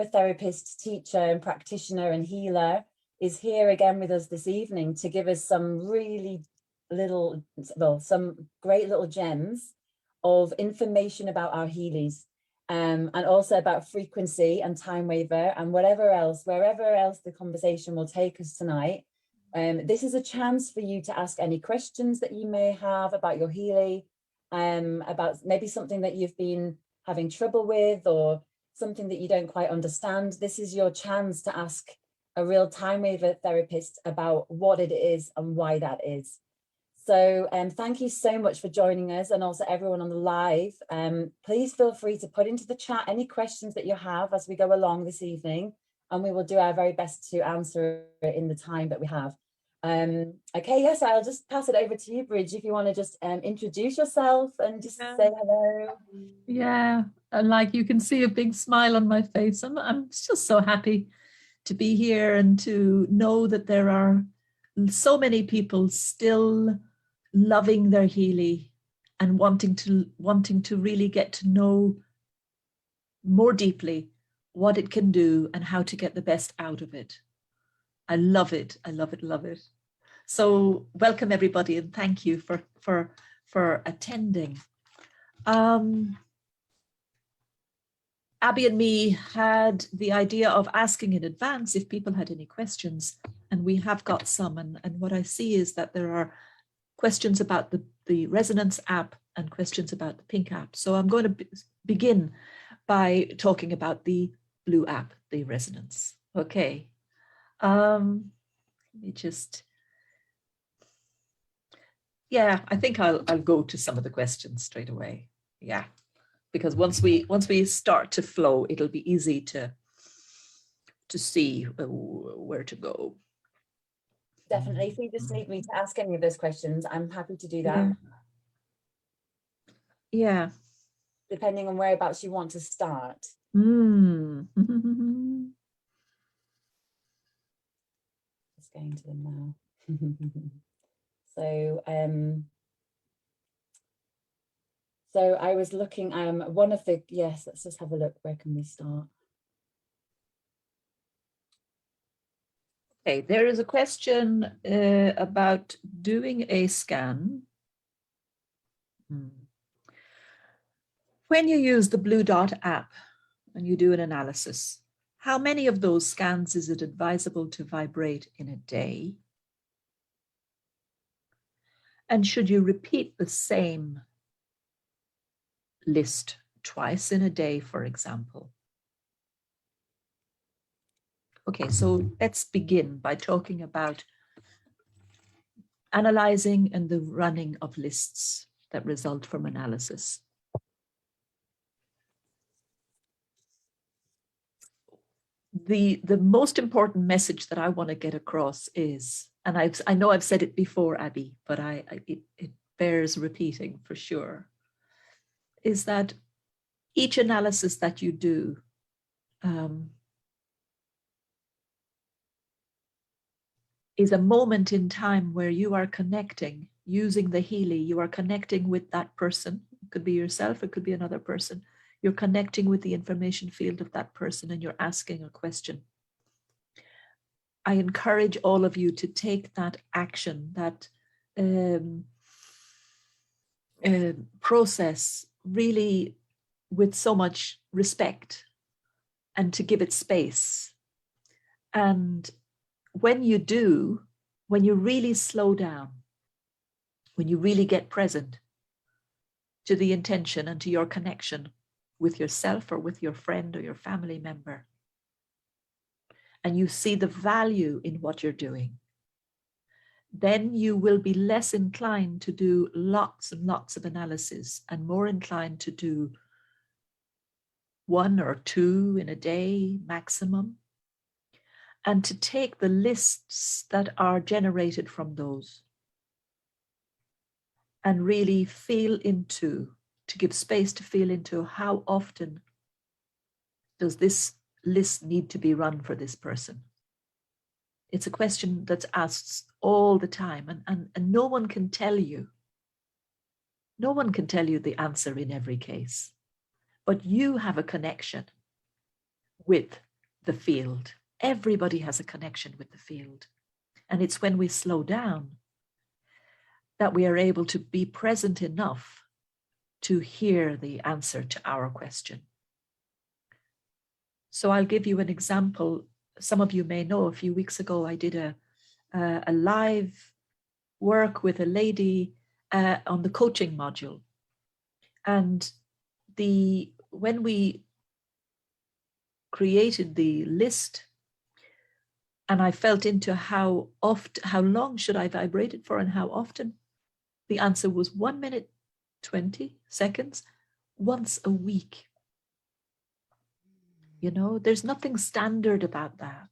hypnotherapist, teacher and practitioner and healer, is here again with us this evening to give us some really some great little gems of information about our Healys, and also about frequency and time waiver and wherever else the conversation will take us tonight. This is a chance for you to ask any questions that you may have about your Healy, about maybe something that you've been having trouble with or something that you don't quite understand. This is your chance to ask a real time waiver therapist about what it is and why that is. So thank you so much for joining us, and also everyone on the live. Please feel free to put into the chat any questions that you have as we go along this evening, and we will do our very best to answer it in the time that we have. Okay, yes, I'll just pass it over to you, Brid, if you want to just introduce yourself and just say hello. Yeah, and like you can see a big smile on my face. I'm just so happy to be here and to know that there are so many people still loving their Healy and wanting to really get to know more deeply what it can do and how to get the best out of it. I love it. I love it. Love it. So welcome everybody, and thank you for attending. Abbey and me had the idea of asking in advance if people had any questions, and we have got some. And what I see is that there are questions about the Resonance app and questions about the Pink app. So I'm going to begin by talking about the blue app, the Resonance. Okay. Let me just, yeah, I think I'll go to some of the questions straight away. Yeah, because once we start to flow, it'll be easy to see where to go. Definitely. If you just need me to ask any of those questions, I'm happy to do that. Yeah. Depending on whereabouts you want to start. Mm. Just going to them now. So I was looking, one of the, yes, let's just have a look. Where can we start? Okay, there is a question about doing a scan. When you use the Blue Dot app and you do an analysis, how many of those scans is it advisable to vibrate in a day? And should you repeat the same list twice in a day, for example? Okay, so let's begin by talking about analyzing and the running of lists that result from analysis. The most important message that I want to get across is, and I know I've said it before, Abbey, but it bears repeating for sure, is that each analysis that you do is a moment in time where you are connecting, using the Healy, you are connecting with that person. It could be yourself, it could be another person. You're connecting with the information field of that person and you're asking a question. I encourage all of you to take that action, that process really with so much respect and to give it space. And when you do, when you really slow down, when you really get present to the intention and to your connection with yourself or with your friend or your family member, and you see the value in what you're doing, then you will be less inclined to do lots and lots of analysis and more inclined to do 1 or 2 in a day maximum, and to take the lists that are generated from those and really feel into, to give space to feel into how often does this list need to be run for this person. It's a question that's asked all the time, and no one can tell you. No one can tell you the answer in every case, but you have a connection with the field. Everybody has a connection with the field. And it's when we slow down that we are able to be present enough to hear the answer to our question. So I'll give you an example. Some of you may know a few weeks ago, I did a live work with a lady on the coaching module. And when we created the list, and I felt into how long should I vibrate it for and how often, the answer was 1 minute, 20 seconds, once a week. You know, there's nothing standard about that.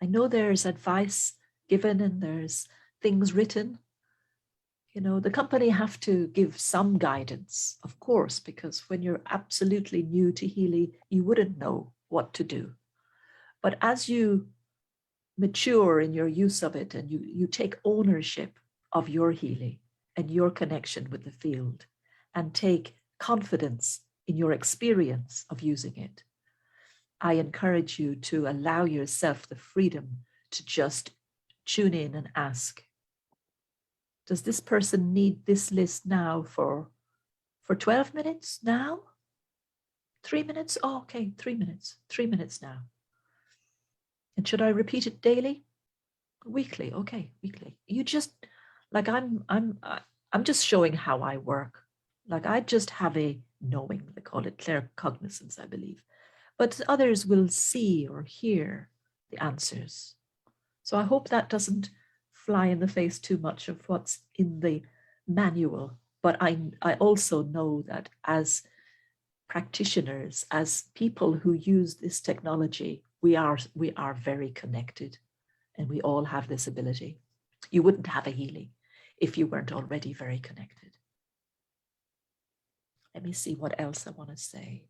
I know there's advice given and there's things written. You know, the company have to give some guidance, of course, because when you're absolutely new to Healy, you wouldn't know what to do. But as you mature in your use of it and you take ownership of your Healy and your connection with the field and take confidence in your experience of using it, I encourage you to allow yourself the freedom to just tune in and ask, does this person need this list now for 12 minutes now? 3 minutes? Oh, okay, 3 minutes. 3 minutes now. And should I repeat it daily? Weekly? Okay, weekly. You just, like I'm just showing how I work. Like I just have a knowing, they call it claircognizance, I believe. But others will see or hear the answers. So I hope that doesn't fly in the face too much of what's in the manual. But I also know that as practitioners, as people who use this technology, we are very connected and we all have this ability. You wouldn't have a Healy if you weren't already very connected. Let me see what else I want to say.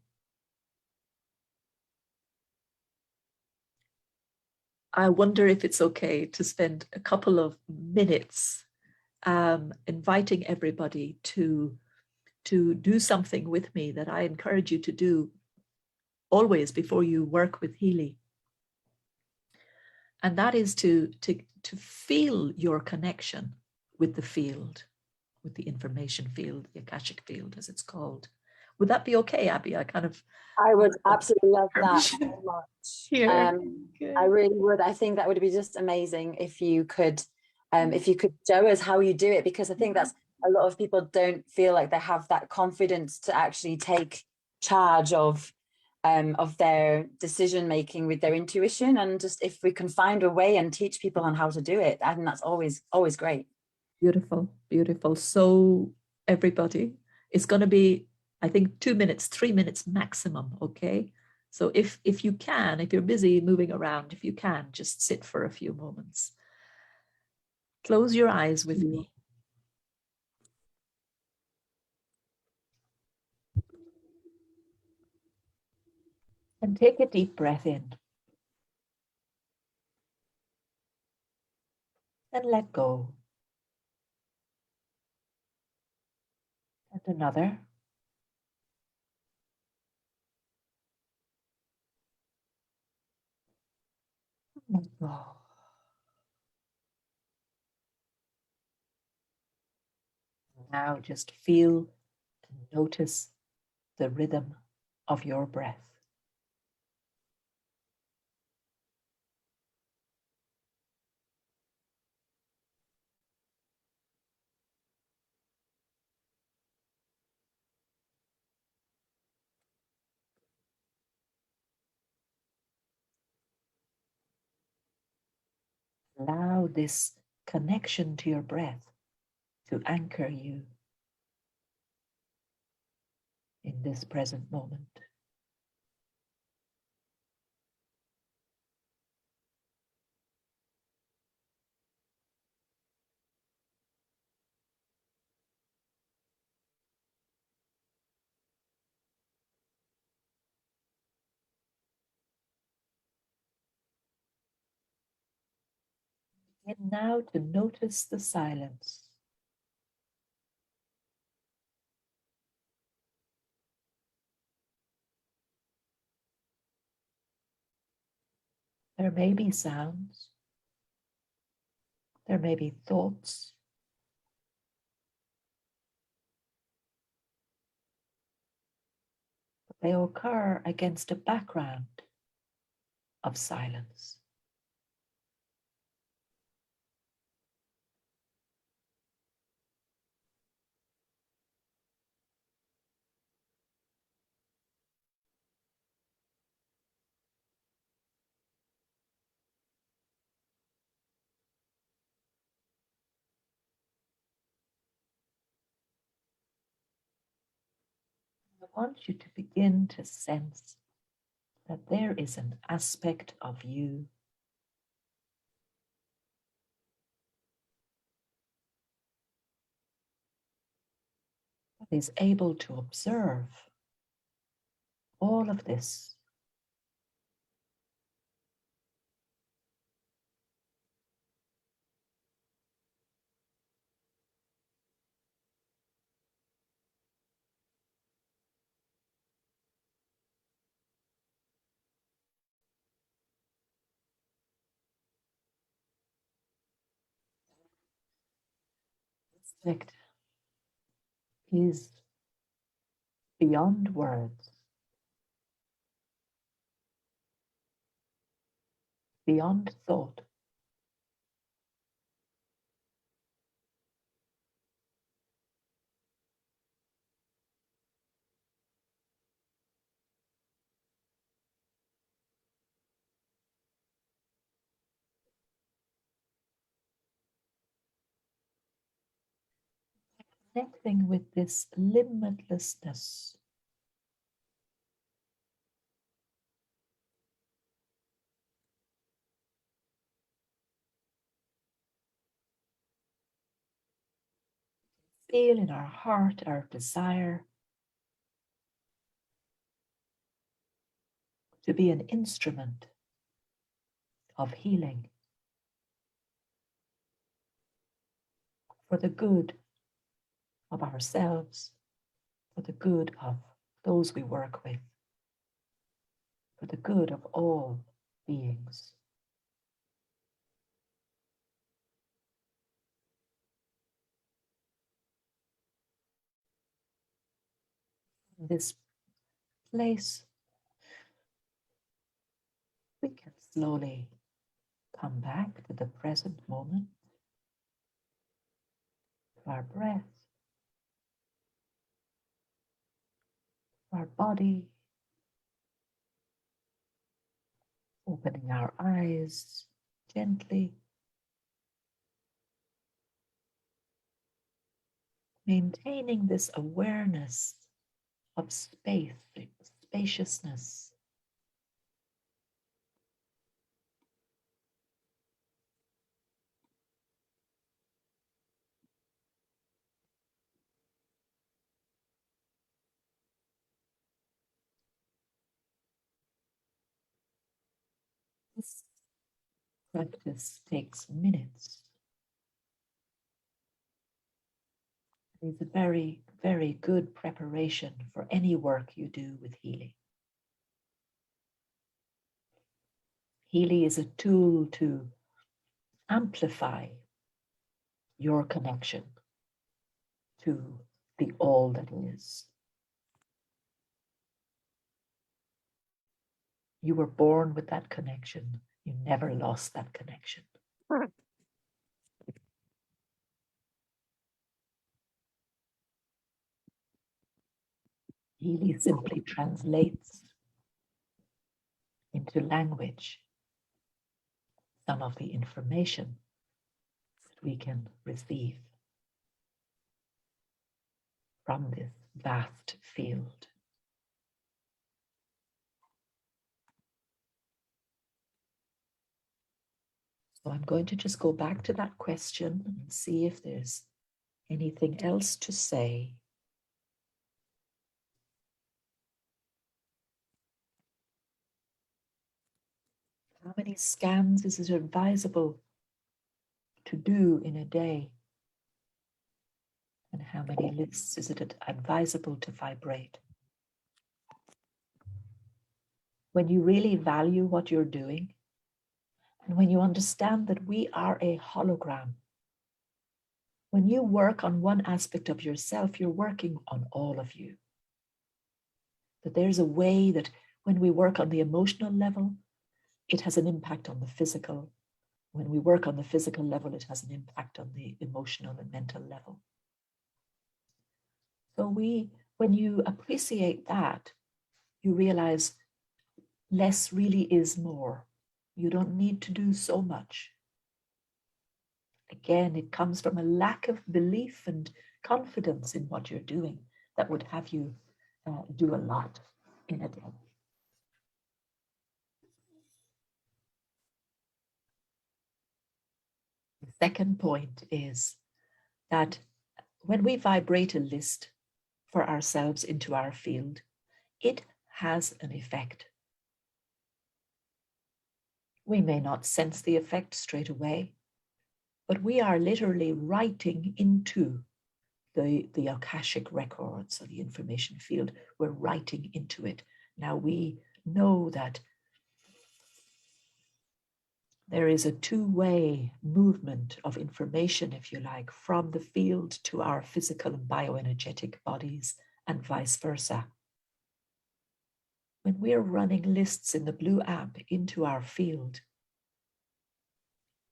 I wonder if it's okay to spend a couple of minutes inviting everybody to do something with me that I encourage you to do always before you work with Healy. And that is to feel your connection with the field, with the information field, the Akashic field, as it's called. Would that be okay, Abbey? I would absolutely love that so much. Here. I really would. I think that would be just amazing if you could show us how you do it, because I think that's a lot of people don't feel like they have that confidence to actually take charge of their decision making with their intuition. And just if we can find a way and teach people on how to do it, I think that's always great. Beautiful, beautiful. So everybody, it's going to be, I think, 2 minutes, 3 minutes maximum. Okay. So if you can, if you're busy moving around, if you can, just sit for a few moments. Close your eyes with me. And take a deep breath in. And let go. And another. Let go. Now just feel and notice the rhythm of your breath. Allow this connection to your breath to anchor you in this present moment. And now to notice the silence. There may be sounds, there may be thoughts, but they occur against a background of silence. I want you to begin to sense that there is an aspect of you that is able to observe all of this. Aspect is beyond words, beyond thought. Connecting with this limitlessness, feel in our heart our desire to be an instrument of healing for the good of ourselves, for the good of those we work with, for the good of all beings. In this place, we can slowly come back to the present moment, to our breath, our body, opening our eyes gently, maintaining this awareness of space, spaciousness. This practice takes minutes. It's a very, very good preparation for any work you do with Healy. Healy is a tool to amplify your connection to the all that is. You were born with that connection. You never lost that connection. Healy simply translates into language some of the information that we can receive from this vast field. So I'm going to just go back to that question and see if there's anything else to say. How many scans is it advisable to do in a day? And how many lists is it advisable to vibrate? When you really value what you're doing, And when you understand that we are a hologram, when you work on one aspect of yourself, you're working on all of you. That there's a way that when we work on the emotional level, it has an impact on the physical. When we work on the physical level, it has an impact on the emotional and mental level. So when you appreciate that, you realize less really is more. You don't need to do so much. Again, it comes from a lack of belief and confidence in what you're doing that would have you do a lot in a day. The second point is that when we vibrate a list for ourselves into our field, it has an effect. We may not sense the effect straight away, but we are literally writing into the Akashic records or the information field. We're writing into it. Now we know that there is a two-way movement of information, if you like, from the field to our physical and bioenergetic bodies and vice versa. When we're running lists in the blue app into our field,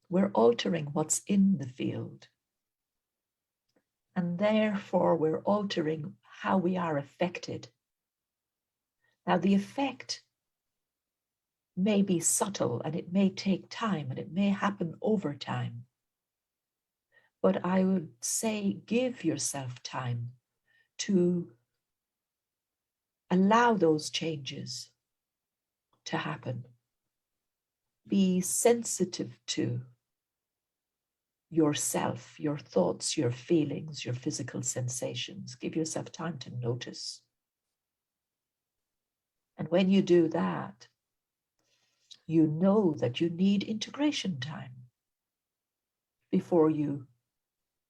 we're altering what's in the field. And therefore, we're altering how we are affected. Now, the effect may be subtle and it may take time and it may happen over time. But I would say give yourself time to allow those changes to happen. Be sensitive to yourself, your thoughts, your feelings, your physical sensations. Give yourself time to notice. And when you do that, you know that you need integration time before you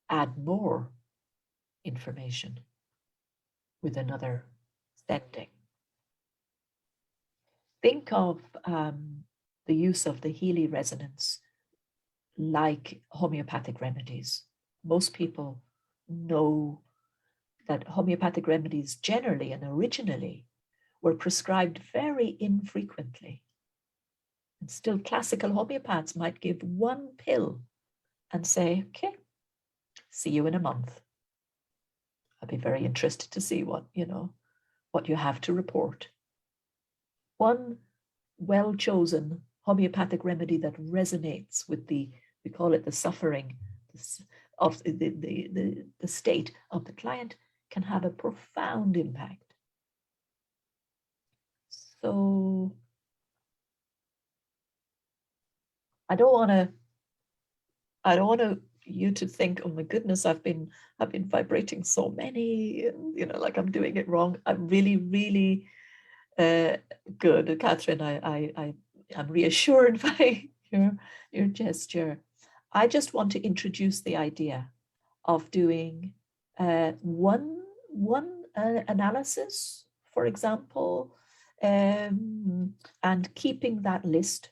add more information with another sending. Think of the use of the Healy resonance like homeopathic remedies. Most people know that homeopathic remedies generally and originally were prescribed very infrequently. And still classical homeopaths might give one pill and say, okay, see you in a month. I'd be very interested to see what you have to report. One well-chosen homeopathic remedy that resonates with we call it the suffering of the state of the client, can have a profound impact. So I don't want you to think, oh my goodness, I've been vibrating so many, like I'm doing it wrong. I'm really, really good, Catherine. I'm reassured by your gesture. I just want to introduce the idea of doing one analysis, for example, and keeping that list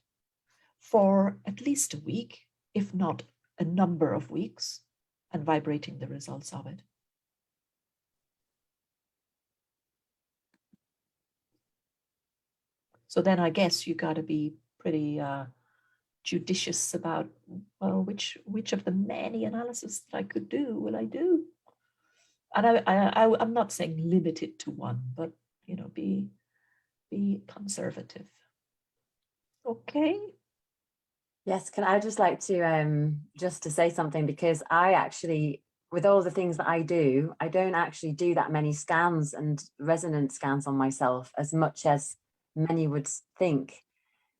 for at least a week, if not a number of weeks, and vibrating the results of it. So then I guess you got to be pretty judicious about, well, which of the many analyses that I could do will I do? And I'm not saying limit it to one, but be conservative. Okay. Yes, can I just like to just to say something, because I actually, with all the things that I do, I don't actually do that many scans and resonance scans on myself as much as many would think.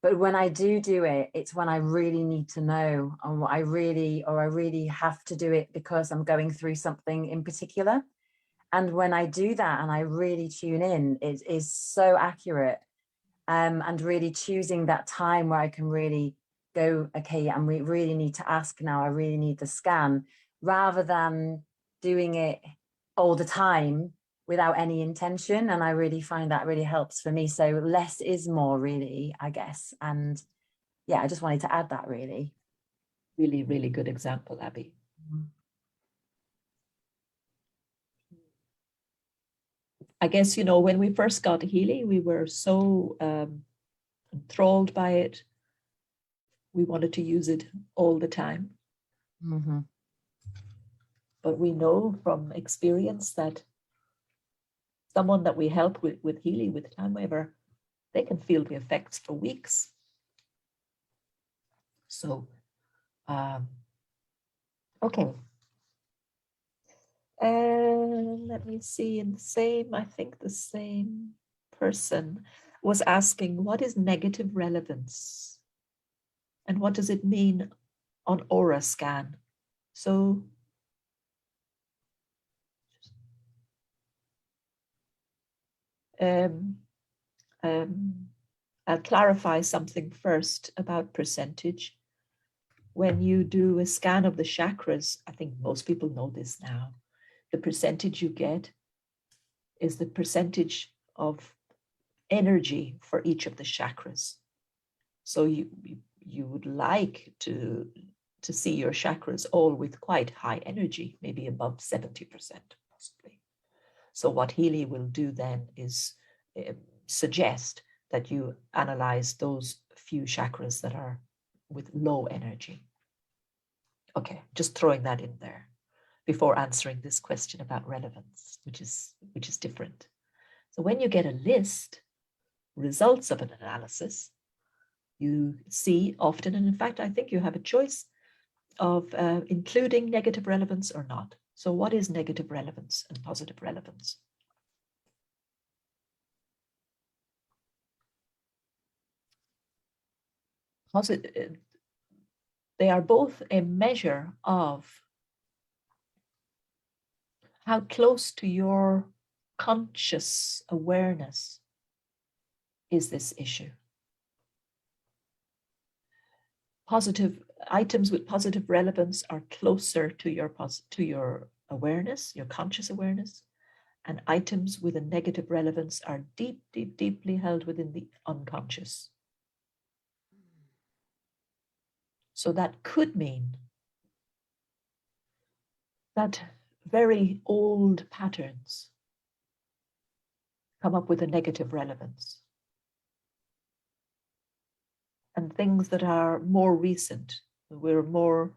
But when I do it, it's when I really need to know, and I really have to do it because I'm going through something in particular. And when I do that and I really tune in, it is so accurate. And really choosing that time where I can really go, okay, and we really need to ask now, I really need the scan, rather than doing it all the time without any intention. And I really find that really helps for me. So less is more, really, I guess. And yeah, I just wanted to add that really. Really, really good example, Abbey. I guess, you know, when we first got Healy, we were so enthralled by it. We wanted to use it all the time. Mm-hmm. But we know from experience that someone that we help with Healy, with Time Waver, they can feel the effects for weeks. So, okay. Let me see, in the same, I think the same person was asking, what is negative relevance? And what does it mean on aura scan? So, I'll clarify something first about percentage. When you do a scan of the chakras, I think most people know this now, the percentage you get is the percentage of energy for each of the chakras. So you would like to see your chakras all with quite high energy, maybe above 70% possibly. So what Healy will do then is suggest that you analyze those few chakras that are with low energy. Okay, just throwing that in there before answering this question about relevance, which is different. So when you get a list, results of an analysis, you see often, and in fact, I think you have a choice of including negative relevance or not. So what is negative relevance and positive relevance? They are both a measure of how close to your conscious awareness is this issue. Positive items with positive relevance are closer to your awareness, your conscious awareness, and items with a negative relevance are deeply held within the unconscious. So that could mean that very old patterns come up with a negative relevance. And things that are more recent, we're more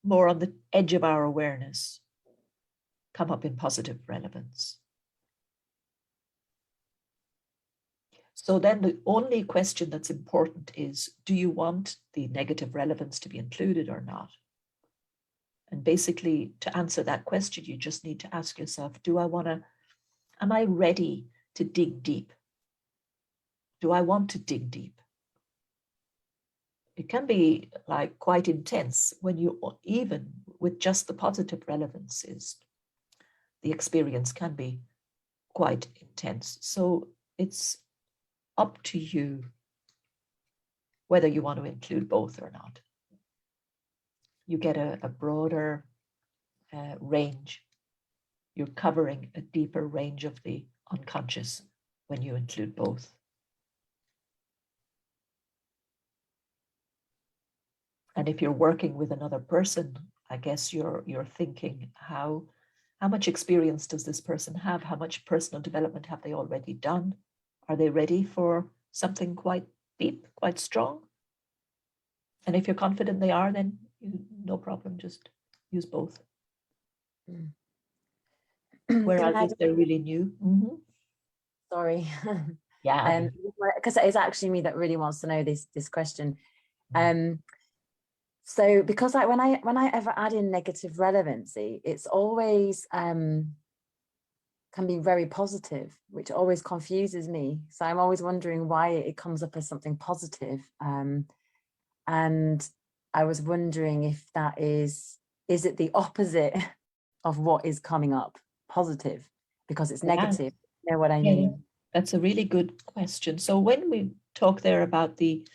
on the edge of our awareness, come up in positive relevance. So then the only question that's important is, do you want the negative relevance to be included or not? And basically, to answer that question, you just need to ask yourself, am I ready to dig deep? Do I want to dig deep? It can be like quite intense when you, even with just the positive relevances, the experience can be quite intense. So it's up to you whether you want to include both or not. You get a broader range. You're covering a deeper range of the unconscious when you include both. And if you're working with another person, I guess you're thinking, how much experience does this person have? How much personal development have they already done? Are they ready for something quite deep, quite strong? And if you're confident they are, then no problem, just use both. Whereas if they're really new. Mm-hmm. Sorry. Yeah. Because it is actually me that really wants to know this question. So because when I ever add in negative relevancy, it's always can be very positive, which always confuses me. So I'm always wondering why it comes up as something positive. And I was wondering if that is it the opposite of what is coming up, positive, because it's negative? You know what I mean? Yeah, that's a really good question. So when we talk there about the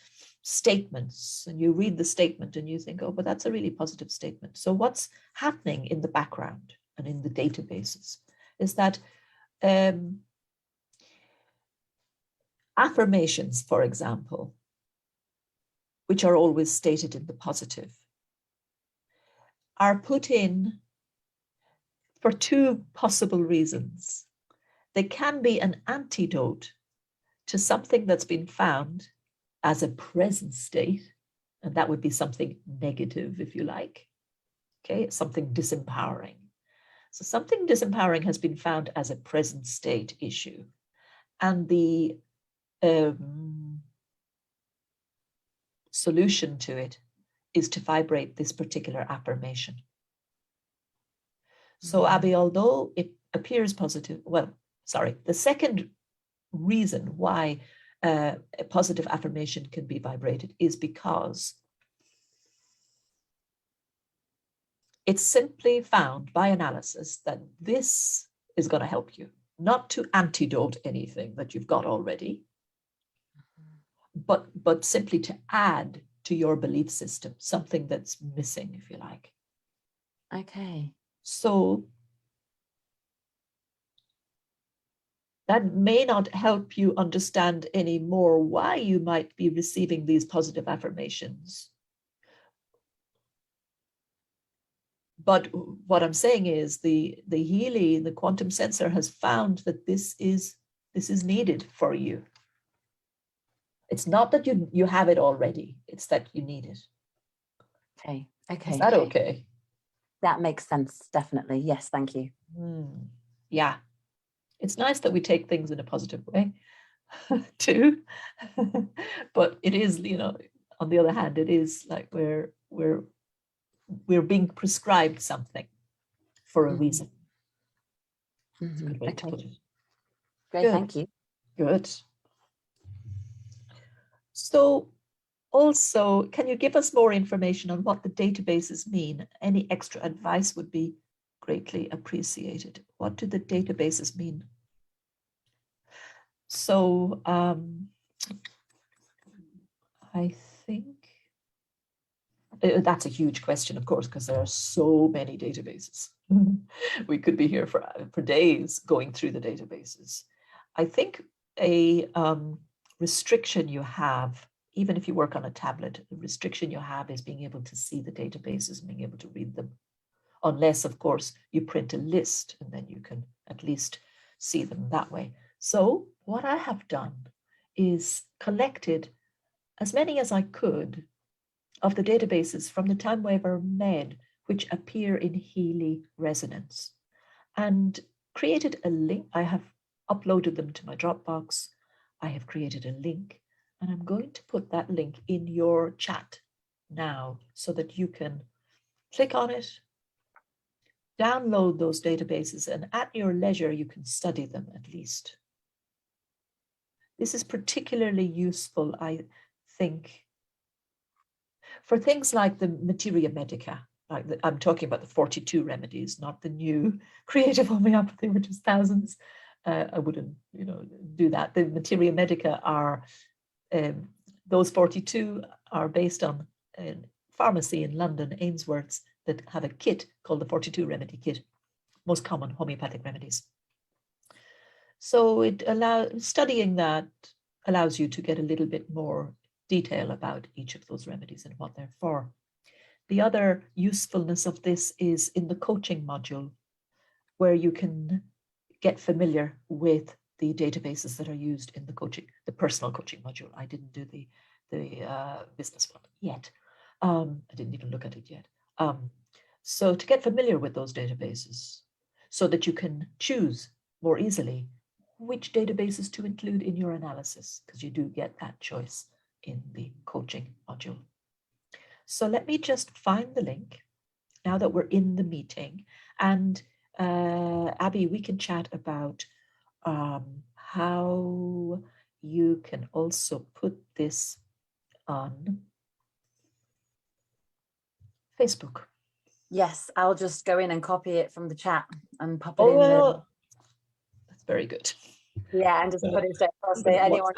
statements, and you read the statement and you think, oh, but that's a really positive statement. So what's happening in the background and in the databases is that affirmations, for example, which are always stated in the positive, are put in for two possible reasons. They can be an antidote to something that's been found as a present state, and that would be something negative, if you like. Okay, something disempowering. So something disempowering has been found as a present state issue, and the solution to it is to vibrate this particular affirmation. So Abbey, although it appears positive, the second reason why a positive affirmation can be vibrated is because it's simply found by analysis that this is going to help you, not to antidote anything that you've got already, but simply to add to your belief system, something that's missing, if you like. Okay. So that may not help you understand any more why you might be receiving these positive affirmations. But what I'm saying is the Healy, the quantum sensor, has found that this is needed for you. It's not that you have it already, it's that you need it. Okay. Okay. Is that okay? That makes sense, definitely. Yes, thank you. Yeah. It's nice that we take things in a positive way too. But it is, on the other hand, it is like we're being prescribed something for a reason. That's a good way to put it. Great, Good. thank you. Good. So also, can you give us more information on what the databases mean? Any extra advice would be greatly appreciated. What do the databases mean? So I think that's a huge question, of course, because there are so many databases. We could be here for days going through the databases. I think a restriction you have, even if you work on a tablet, the restriction you have is being able to see the databases and being able to read them. Unless, of course, you print a list and then you can at least see them that way. So what I have done is collected as many as I could of the databases from the time we ever made, which appear in Healy Resonance, and created a link. I have uploaded them to my Dropbox. I have created a link, and I'm going to put that link in your chat now so that you can click on it, download those databases, and at your leisure, you can study them at least. This is particularly useful, I think, for things like the Materia Medica. I'm talking about the 42 remedies, not the new creative homeopathy, which is thousands. I wouldn't, do that. The Materia Medica are, those 42 are based on a pharmacy in London, Ainsworth's, that have a kit called the 42 remedy kit, most common homeopathic remedies. So studying that allows you to get a little bit more detail about each of those remedies and what they're for. The other usefulness of this is in the coaching module, where you can get familiar with the databases that are used in the personal coaching module. I didn't do the business one yet. I didn't even look at it yet. So to get familiar with those databases so that you can choose more easily which databases to include in your analysis, because you do get that choice in the coaching module. So let me just find the link now that we're in the meeting. And Abbey, we can chat about how you can also put this on Facebook. Yes, I'll just go in and copy it from the chat and pop it in the... That's very good. Yeah, and just put it straight across. So anyone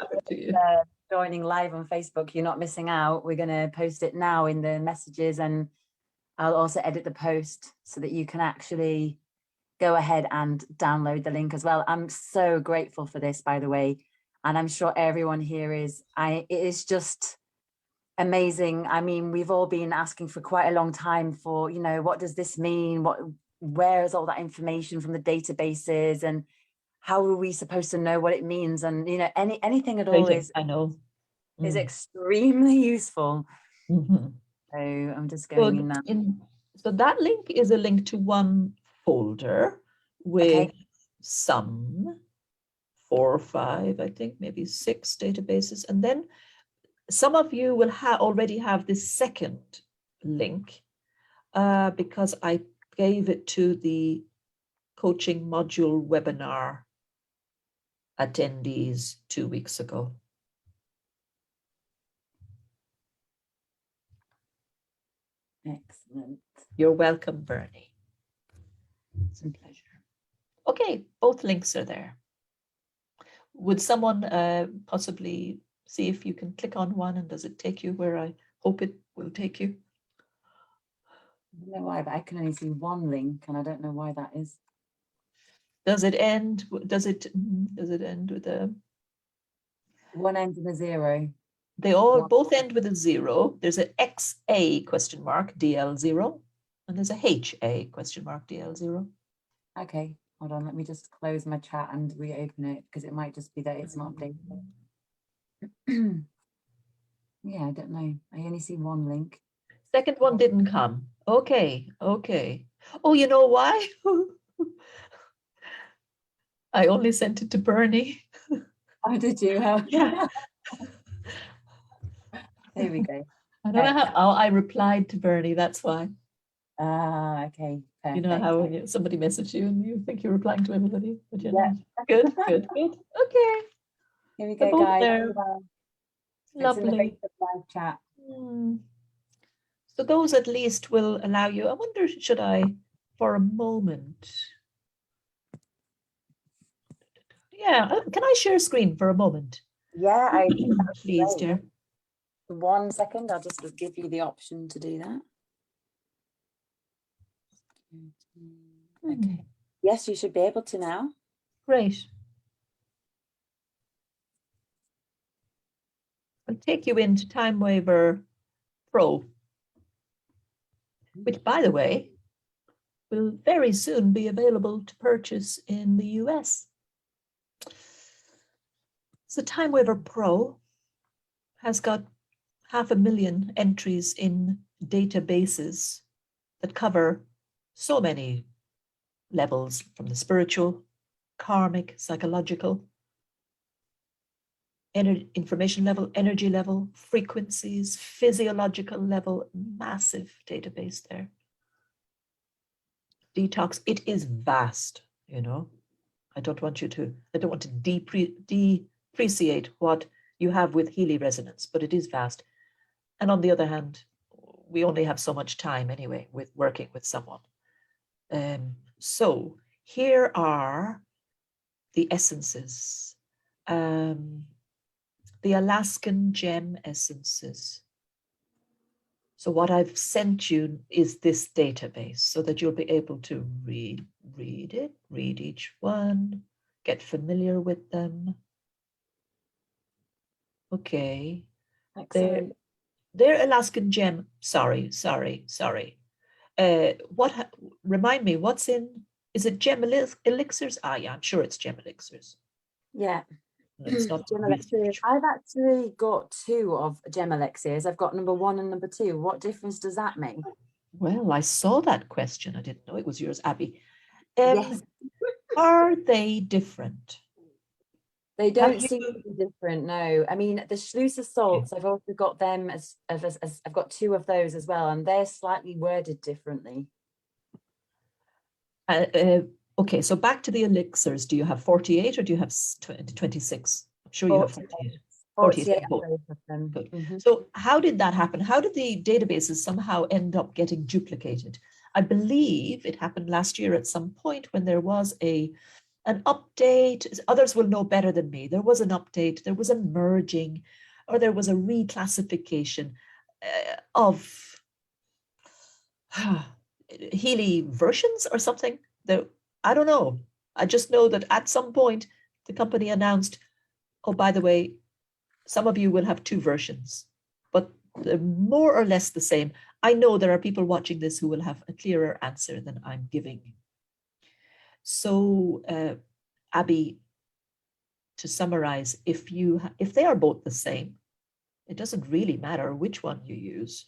joining live on Facebook, you're not missing out. We're going to post it now in the messages, and I'll also edit the post so that you can actually go ahead and download the link as well. I'm so grateful for this, by the way, and I'm sure everyone here is. It is just amazing. I mean, we've all been asking for quite a long time for, you know, what does this mean? Where is all that information from the databases, and how are we supposed to know what it means? And, you know, anything at all is I know. is extremely useful. Mhm. So I'm just going in now. So that link is a link to one folder with some 4 or 5, I think, maybe 6 databases. And then some of you will already have this second link because I gave it to the coaching module webinar attendees 2 weeks ago. Excellent. You're welcome, Bernie. It's a pleasure. Okay, both links are there. Would someone possibly see if you can click on one, and does it take you where I hope it will take you? I don't know why, but I can only see one link, and I don't know why that is. Does it end? Does it end with a? One ends with a 0. They all both end with a 0. There's an XA question mark DL0, and there's a HA question mark DL0. Okay, hold on. Let me just close my chat and reopen it, because it might just be that it's not updated. Yeah, I don't know. I only see one link. Second one didn't come. Okay. Oh, you know why? I only sent it to Bernie. Oh, did you? Yeah. There we go. I don't know how I replied to Bernie, that's why. Ah, okay. Perfect. You know how when somebody messages you and you think you're replying to everybody, but you're Yeah. not. Good. Okay. Here we They're go, both guys. there. It's in the Lovely. Facebook live chat. So those at least will allow you. I wonder, should I, for a moment? Yeah, can I share screen for a moment? Yeah, I think that's please, great. dear. 1 second, I'll just give you the option to do that. Okay. Yes, you should be able to now. Great. I'll take you into TimeWaver Pro, which, by the way, will very soon be available to purchase in the US. So TimeWaver Pro has got 500,000 entries in databases that cover so many levels, from the spiritual, karmic, psychological, information level, energy level, frequencies, physiological level, massive database there. Detox, it is vast, you know. I don't want to depreciate what you have with Healy resonance, but it is vast. And on the other hand, we only have so much time anyway with working with someone. So here are the essences. The Alaskan gem essences. So what I've sent you is this database so that you'll be able to read it, read each one, get familiar with them. Okay. Excellent. They're Alaskan gem. Sorry. Remind me, what's in, is it gem elixirs? Ah, yeah, I'm sure it's gem elixirs. Yeah. It's not gem elixirs. I've actually got 2 of gem elixirs. I've got number 1 and number 2. What difference does that make? Well, I saw that question. I didn't know it was yours, Abbey. Yes. Are they different? They don't seem to be different, no. I mean, the Schlusser salts, I've also got them as I've got 2 of those as well, and they're slightly worded differently. Okay, so back to the elixirs. Do you have 48 or do you have 26? I'm sure you have 48. 48 of them. Good. So how did that happen? How did the databases somehow end up getting duplicated? I believe it happened last year at some point when there was an update. Others will know better than me. There was an update, there was a merging, or there was a reclassification of Healy versions or something. I don't know. I just know that at some point the company announced, oh, by the way, some of you will have 2 versions, but They're more or less the same. I know there are people watching this who will have a clearer answer than I'm giving. So, Abbey, to summarize, if they are both the same, it doesn't really matter which one you use.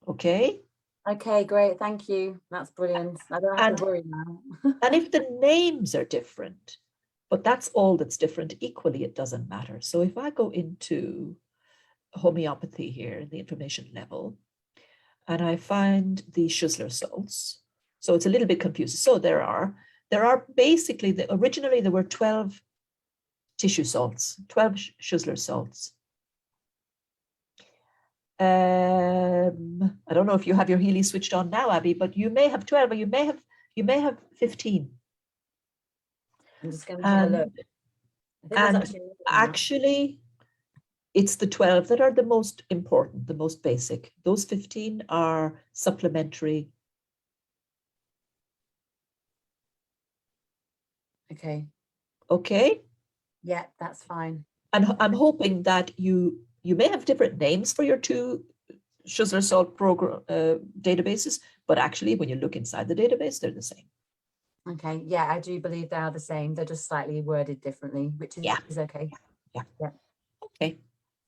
Okay? Okay, great. Thank you. That's brilliant. I don't have to worry now. And if the names are different, but that's all that's different, equally, it doesn't matter. So if I go into homeopathy here, the information level, and I find the Schussler salts, so it's a little bit confusing. So there are basically, originally there were 12 tissue salts, 12 Schussler salts. I don't know if you have your Healy switched on now, Abbey, but you may have 12, or you may have 15. I'm just going to have a look. And actually, it's the 12 that are the most important, the most basic. Those 15 are supplementary. Okay. Okay. Yeah, that's fine. And I'm hoping that you may have different names for your two Schussler salt program databases, but actually, when you look inside the database, they're the same. Okay. Yeah, I do believe they are the same. They're just slightly worded differently, which is okay. Yeah. Okay.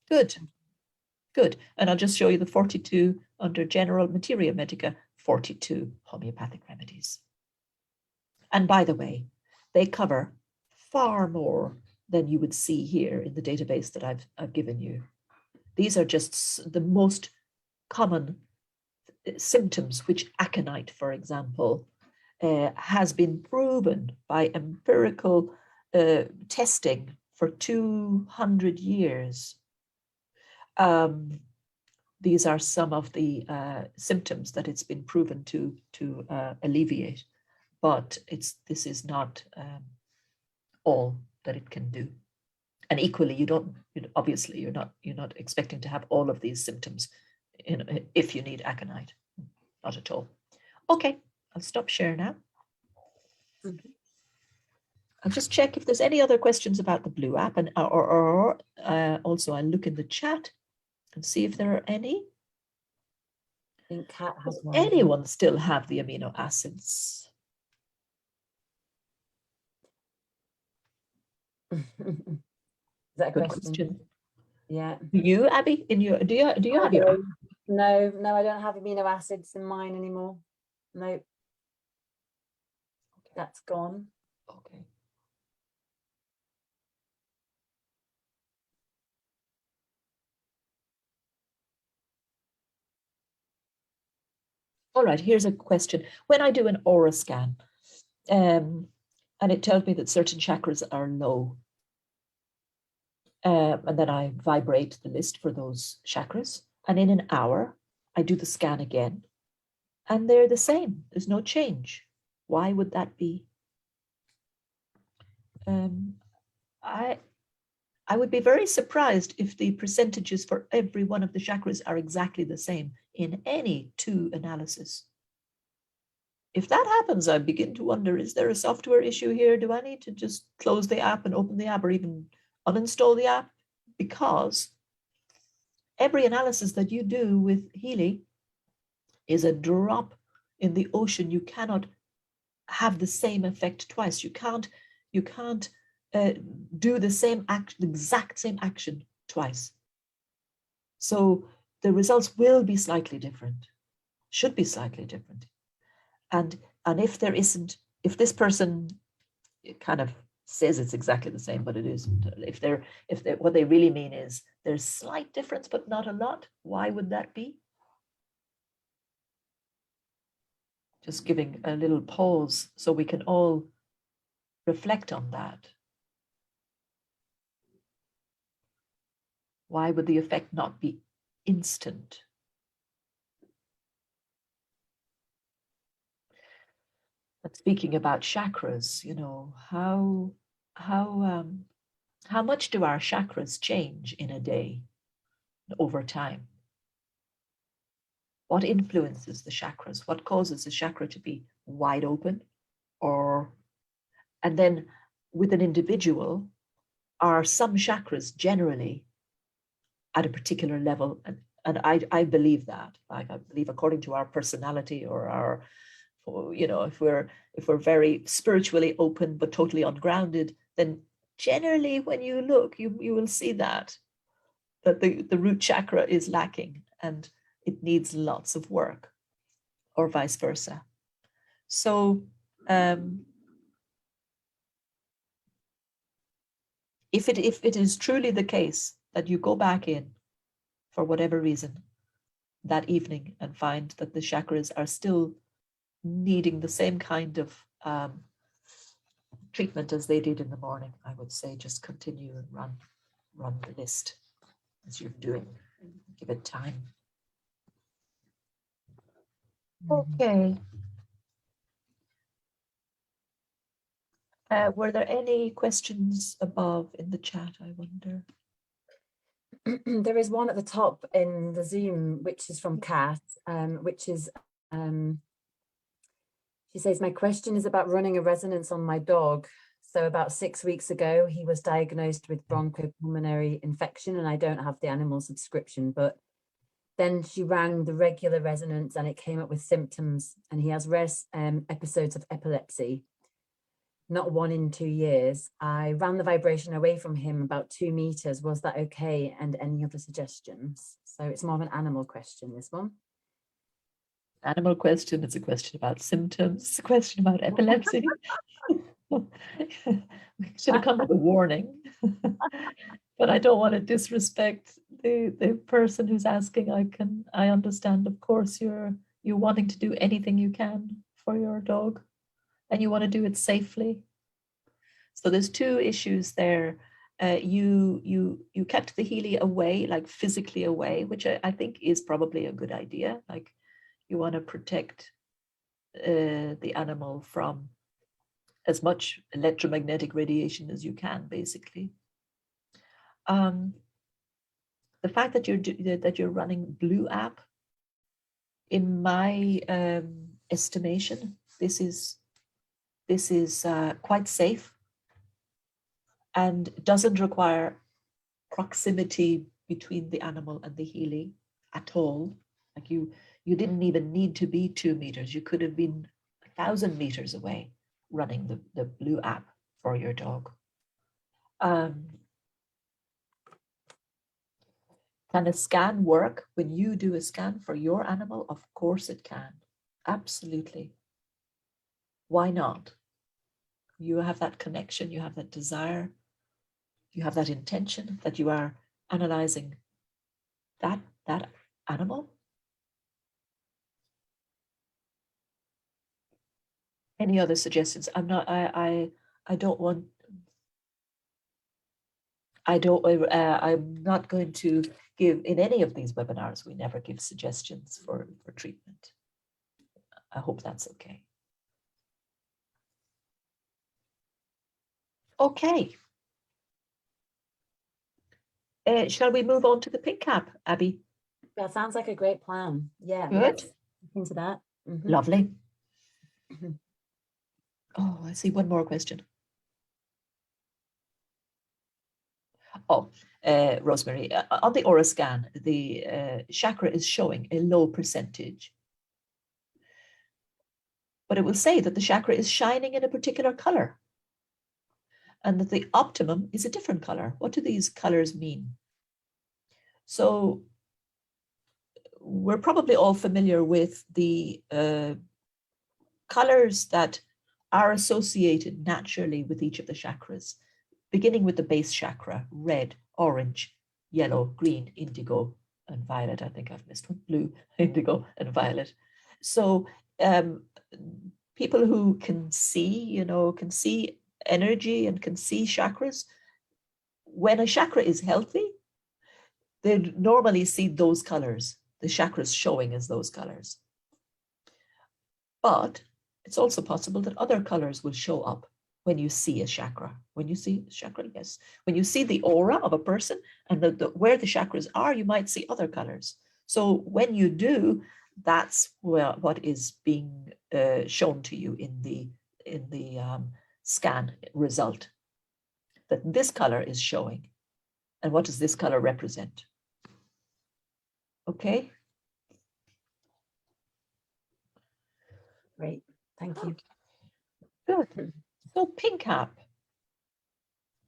Good. Good. And I'll just show you the 42 under General Materia Medica, 42 homeopathic remedies. And by the way, they cover far more than you would see here in the database that I've given you. These are just the most common symptoms, which aconite, for example, has been proven by empirical testing for 200 years. These are some of the symptoms that it's been proven to alleviate, but this is not all that it can do. And equally, obviously you're not expecting to have all of these symptoms if you need aconite, not at all. Okay, I'll stop share now. Okay. I'll just check if there's any other questions about the Blue app, and or also I'll look in the chat and see if there are any. I think Kat has one. Anyone still have the amino acids? Is that a Good question? Yeah. You, Abbey, do you have your? No, I don't have amino acids in mine anymore. Nope. That's gone. Okay. All right, here's a question. When I do an aura scan, and it tells me that certain chakras are low, and then I vibrate the list for those chakras, and in an hour, I do the scan again, and they're the same. There's no change. Why would that be? I would be very surprised if the percentages for every one of the chakras are exactly the same in any two analysis. If that happens, I begin to wonder, is there a software issue here? Do I need to just close the app and open the app, or even uninstall the app? Because every analysis that you do with Healy is a drop in the ocean. You cannot have the same effect twice. You can't do the same action, the exact same action twice. So the results will be slightly different, should be slightly different. And if there isn't, if this person kind of says it's exactly the same, but it isn't, if they're what they really mean is there's slight difference, but not a lot, why would that be? Just giving a little pause so we can all reflect on that. Why would the effect not be instant? But speaking about chakras, how much do our chakras change in a day over time? What influences the chakras? What causes the chakra to be wide open? And then with an individual, are some chakras generally at a particular level. And I believe that, like, I believe according to our personality or our, you know, if we're very spiritually open but totally ungrounded, then generally when you look, you will see that the root chakra is lacking and it needs lots of work, or vice versa. So if it is truly the case that you go back in for whatever reason that evening and find that the chakras are still needing the same kind of treatment as they did in the morning, I would say just continue and run the list as you're doing. Give it time. Okay. Were there any questions above in the chat, I wonder? There is one at the top in the Zoom, which is from Kat, which is, she says, my question is about running a resonance on my dog. So about 6 weeks ago, he was diagnosed with bronchopulmonary infection, and I don't have the animal subscription, but then she rang the regular resonance and it came up with symptoms, and he has episodes of epilepsy, not 1 in 2 years. I ran the vibration away from him about 2 meters. Was that okay? And any other suggestions? So it's more of an animal question, this one. Animal question, it's a question about symptoms, it's a question about epilepsy. We should have come with a warning. But I don't want to disrespect the person who's asking. I understand, of course, you're wanting to do anything you can for your dog, and you want to do it safely. So there's 2 issues there. You kept the Healy away, like physically away, which I think is probably a good idea. Like, you want to protect the animal from as much electromagnetic radiation as you can, basically. The fact that you're running Blue app, in my estimation, this is quite safe and doesn't require proximity between the animal and the Healy at all. Like, you didn't even need to be 2 meters. You could have been 1,000 meters away running the Blue app for your dog. Can a scan work when you do a scan for your animal? Of course it can. Absolutely. Why not? You have that connection, you have that desire, you have that intention that you are analyzing that animal. Any other suggestions? I'm not going to give, in any of these webinars, we never give suggestions for treatment. I hope that's okay. Okay. Shall we move on to the pink cap, Abby? That sounds like a great plan. Yeah. Good. Into that. Mm-hmm. Lovely. Oh, I see one more question. Oh, Rosemary, on the aura scan, the chakra is showing a low percentage. But it will say that the chakra is shining in a particular color and that the optimum is a different color. What do these colors mean? So we're probably all familiar with the colors that are associated naturally with each of the chakras, beginning with the base chakra: red, orange, yellow, green, indigo, and violet. I think I've missed one: blue, indigo, and violet. So people who can see, can see energy and can see chakras, when a chakra is healthy, they normally see those colors, the chakras showing as those colors. But it's also possible that other colors will show up when you see a chakra. When you see a chakra, yes. When you see the aura of a person and where the chakras are, you might see other colors. So when you do, that's what is being shown to you in the scan result, that this color is showing. And what does this color represent? Okay. Great. Thank you. Good. So Pink app.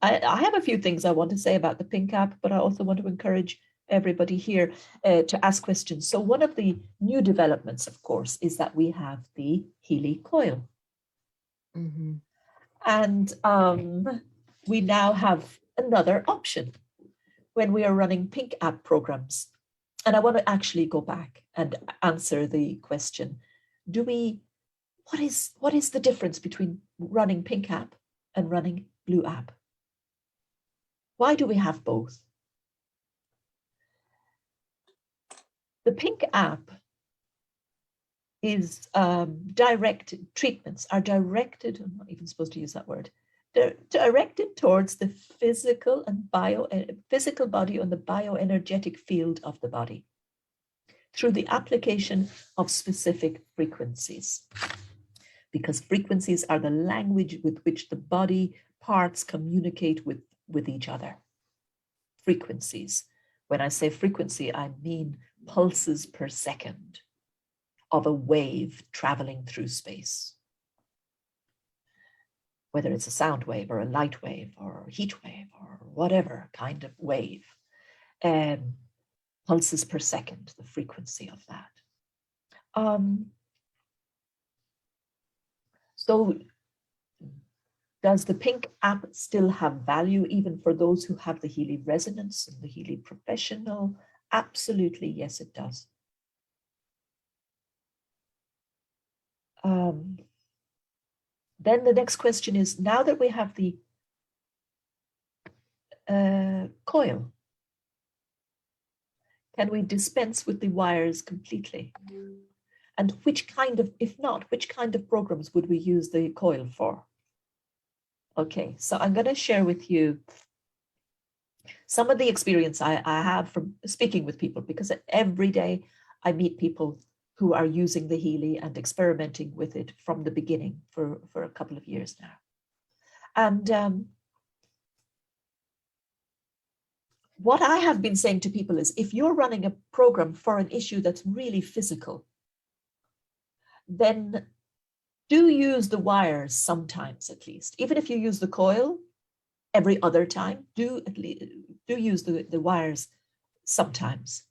I have a few things I want to say about the Pink app, but I also want to encourage everybody here to ask questions. So one of the new developments, of course, is that we have the Healy coil. Mm-hmm. And we now have another option when we are running Pink app programs. And I want to actually go back and answer the question, what is the difference between running Pink app and running Blue app? Why do we have both? The Pink app is treatments are directed, I'm not even supposed to use that word, they're directed towards the physical body and the bioenergetic field of the body through the application of specific frequencies. Because frequencies are the language with which the body parts communicate with each other. Frequencies. When I say frequency, I mean pulses per second of a wave traveling through space. Whether it's a sound wave or a light wave or a heat wave or whatever kind of wave. Pulses per second, the frequency of that. So does the Pink app still have value even for those who have the Healy Resonance and the Healy Professional? Absolutely, yes, it does. Then the next question is, now that we have the coil, can we dispense with the wires completely? And if not, which kind of programs would we use the coil for? Okay, so I'm going to share with you some of the experience I have from speaking with people, because every day I meet people who are using the Healy and experimenting with it from the beginning for a couple of years now. And what I have been saying to people is, if you're running a program for an issue that's really physical, then do use the wires sometimes, at least. Even if you use the coil every other time, do use the wires sometimes.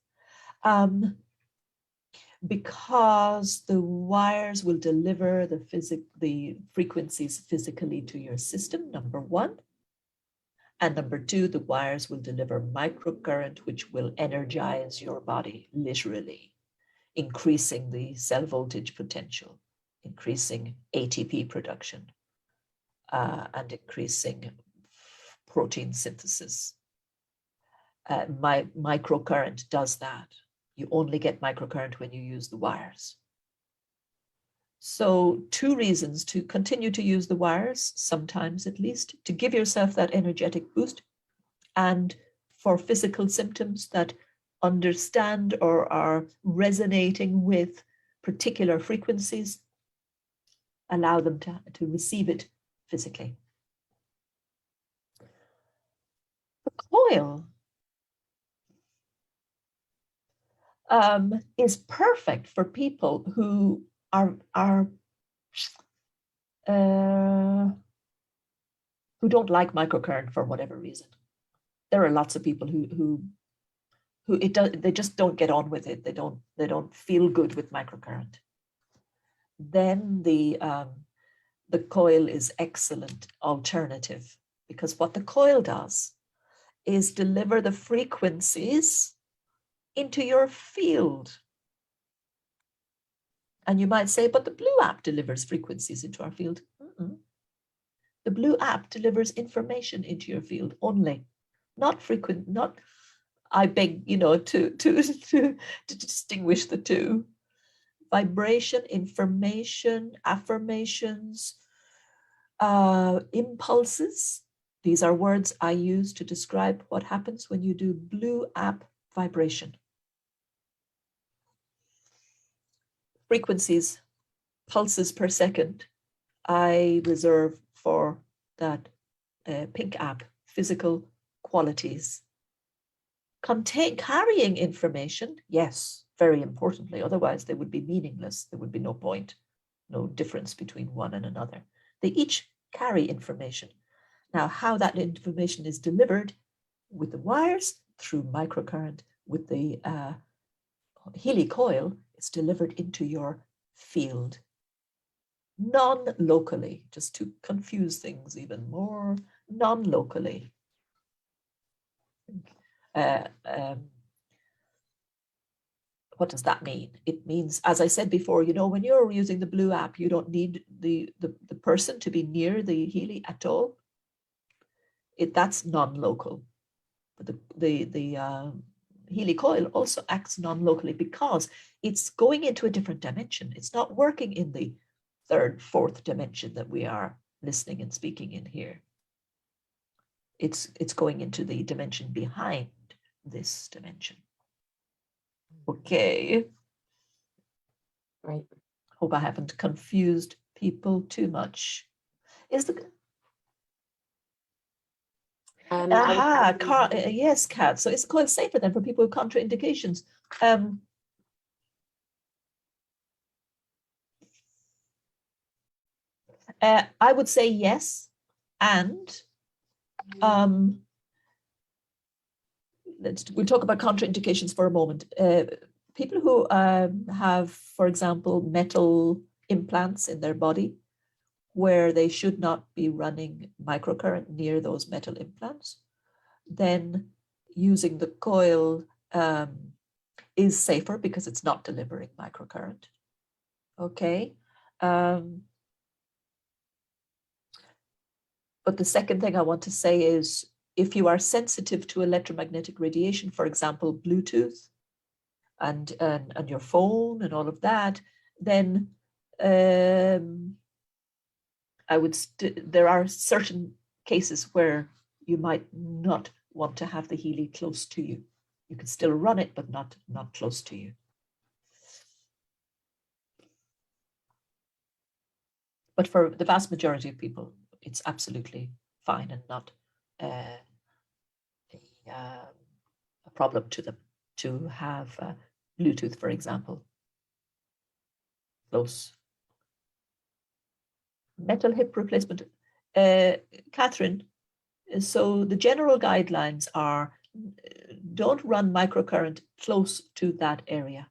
Because the wires will deliver the frequencies physically to your system, number one. And number two, the wires will deliver microcurrent, which will energize your body, literally, increasing the cell voltage potential, increasing ATP production, and increasing protein synthesis. Microcurrent does that. You only get microcurrent when you use the wires. So 2 reasons to continue to use the wires, sometimes at least, to give yourself that energetic boost, and for physical symptoms that understand or are resonating with particular frequencies, allow them to receive it physically. The coil is perfect for people who who don't like microcurrent for whatever reason. There are lots of people who they just don't get on with it. They don't feel good with microcurrent. Then the coil is excellent alternative, because what the coil does is deliver the frequencies into your field. And you might say, but the Blue app delivers frequencies into our field. The Blue app delivers information into your field only, not frequent, not, I beg, to distinguish the two. Vibration, information, affirmations, impulses. These are words I use to describe what happens when you do Blue app vibration. Frequencies, pulses per second, I reserve for that Pink app, physical qualities, carrying information, yes, very importantly, otherwise they would be meaningless. There would be no point, no difference between one and another. They each carry information. Now, how that information is delivered with the wires through microcurrent, with the Healy coil, it's delivered into your field, non-locally, just to confuse things even more, non-locally. What does that mean? It means, as I said before, you know, when you're using the Blue app, you don't need the person to be near the Healy at all. That's non-local. But the Healy coil also acts non-locally because it's going into a different dimension. It's not working in the third, fourth dimension that we are listening and speaking in here. It's going into the dimension behind this dimension. Okay. Right. Hope I haven't confused people too much. Is the yes, Kat. So it's quite safer then for people with contraindications. I would say yes, and we'll talk about contraindications for a moment. People who have, for example, metal implants in their body, where they should not be running microcurrent near those metal implants, then using the coil is safer because it's not delivering microcurrent. Okay. But the second thing I want to say is, if you are sensitive to electromagnetic radiation, for example, Bluetooth and your phone and all of that, then I would. There are certain cases where you might not want to have the Healy close to you. You can still run it, but not close to you. But for the vast majority of people, it's absolutely fine and not a problem to them to have Bluetooth, for example, close. Metal hip replacement. Catherine, so the general guidelines are don't run microcurrent close to that area.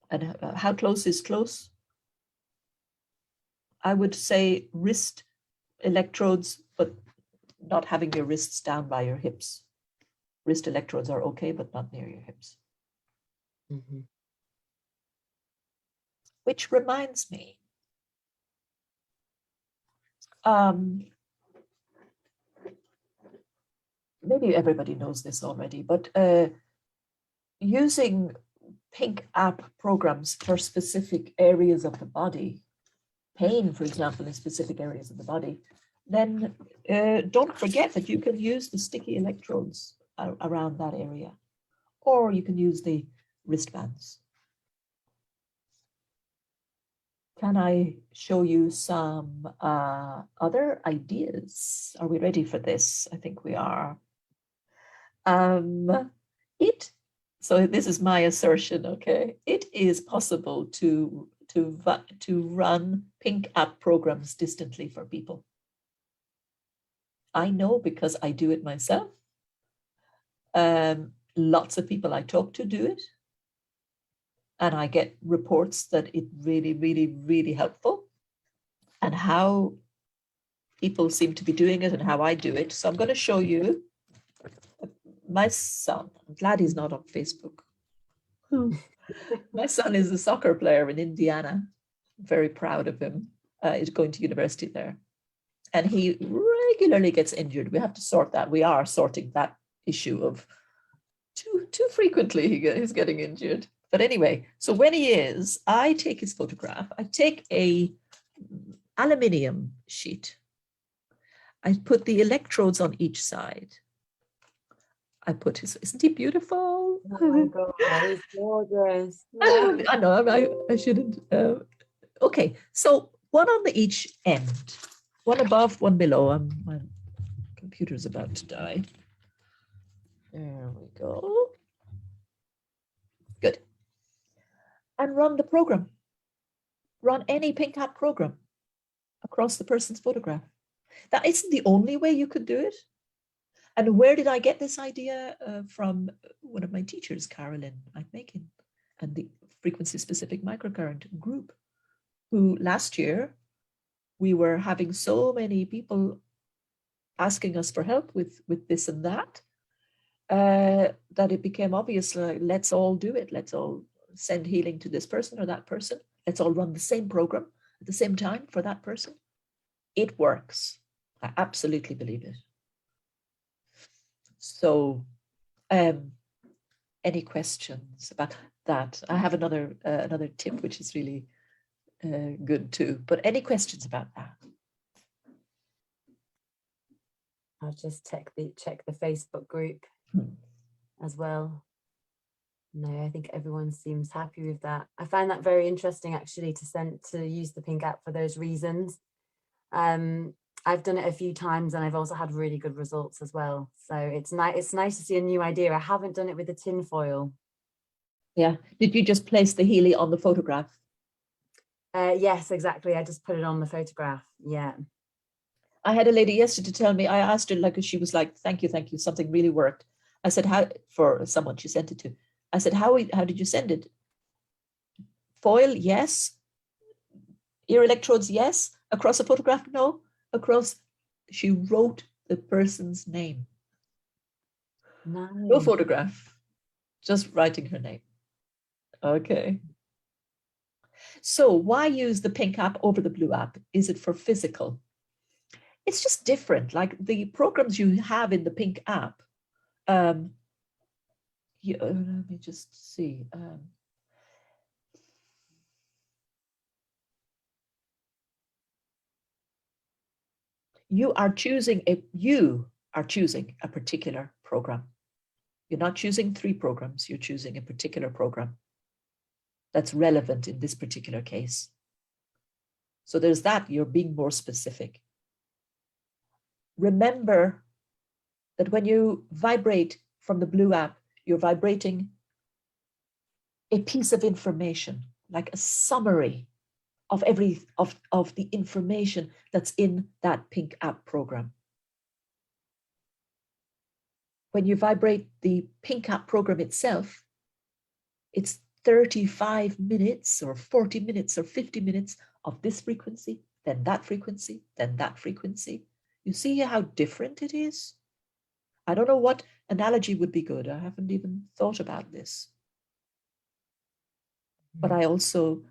And how close is close? I would say wrist electrodes, but not having your wrists down by your hips. Wrist electrodes are okay, but not near your hips. Mm-hmm. Which reminds me, maybe everybody knows this already, but using pink app programs for specific areas of the body, pain, for example, in specific areas of the body, then don't forget that you can use the sticky electrodes around that area, or you can use the wristbands. Can I show you some other ideas? Are we ready for this? I think we are. So this is my assertion, okay? It is possible to run pink app programs distantly for people. I know because I do it myself. Lots of people I talk to do it. And I get reports that it really, really, really helpful, and how people seem to be doing it and how I do it. So I'm going to show you my son. I'm glad he's not on Facebook. My son is a soccer player in Indiana. I'm very proud of him. He's going to university there. And he regularly gets injured. We have to sort that. We are sorting that issue of too frequently he's getting injured. But anyway, so when he is, I take his photograph. I take a aluminium sheet. I put the electrodes on each side. I put his, isn't he beautiful? Oh my God, he's gorgeous. I know, I shouldn't. Okay, so one on each end, one above, one below. My computer's about to die. There we go. Good. And run the program. Run any pink hat program across the person's photograph. That isn't the only way you could do it. And where did I get this idea from? One of my teachers, Carolyn Macmakin, and the frequency-specific microcurrent group, who last year we were having so many people asking us for help with this and that, that it became obvious, like, let's all do it. Let's all send healing to this person or that person. Let's all run the same program at the same time for that person. It works. I absolutely believe it. So any questions about that? I have another tip, which is really good too. But any questions about that? I'll just check the Facebook group as well. No, I think everyone seems happy with that. I find that very interesting, actually, to use the pink app for those reasons. I've done it a few times and I've also had really good results as well. So it's nice to see a new idea. I haven't done it with the tin foil. Yeah. Did you just place the Healy on the photograph? Yes, exactly. I just put it on the photograph. Yeah. I had a lady yesterday tell me, I asked her, like, she was like, thank you, something really worked. I said, how, for someone she sent it to. I said, how did you send it? Foil, yes. Ear electrodes, yes. Across a photograph, no. Across, she wrote the person's name. Nice. No photograph, just writing her name. Okay. So why use the pink app over the blue app? Is it for physical? It's just different. Like the programs you have in the pink app. Let me just see. You are choosing a particular program. You're not choosing 3 programs. You're choosing a particular program that's relevant in this particular case. So there's that. You're being more specific. Remember that when you vibrate from the blue app, you're vibrating a piece of information, like a summary of of the information that's in that pink app program. When you vibrate the pink app program itself, it's 35 minutes or 40 minutes or 50 minutes of this frequency, then that frequency, then that frequency. You see how different it is? I don't know what analogy would be good. I haven't even thought about this. But I also,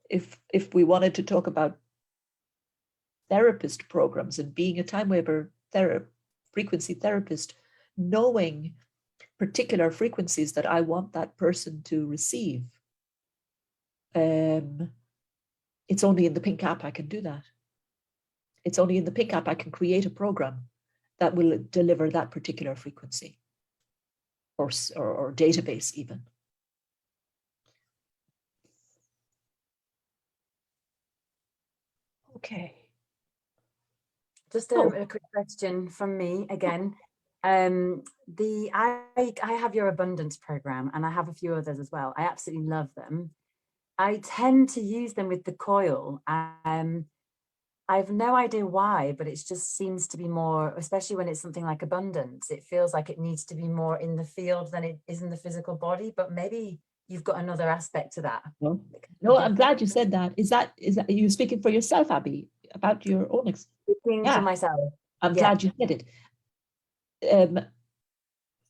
if we wanted to talk about therapist programs and being a time waver frequency therapist, knowing particular frequencies that I want that person to receive, it's only in the pink app I can do that. It's only in the pink app I can create a program that will deliver that particular frequency or database even. Okay. Just a quick question from me again. I have your abundance program and I have a few others as well. I absolutely love them. I tend to use them with the coil. I have no idea why, but it just seems to be more, especially when it's something like abundance, it feels like it needs to be more in the field than it is in the physical body, but maybe you've got another aspect to that. No, I'm glad you said that. Is that are you speaking for yourself, Abbey, about your own experience? For myself. I'm glad you said it.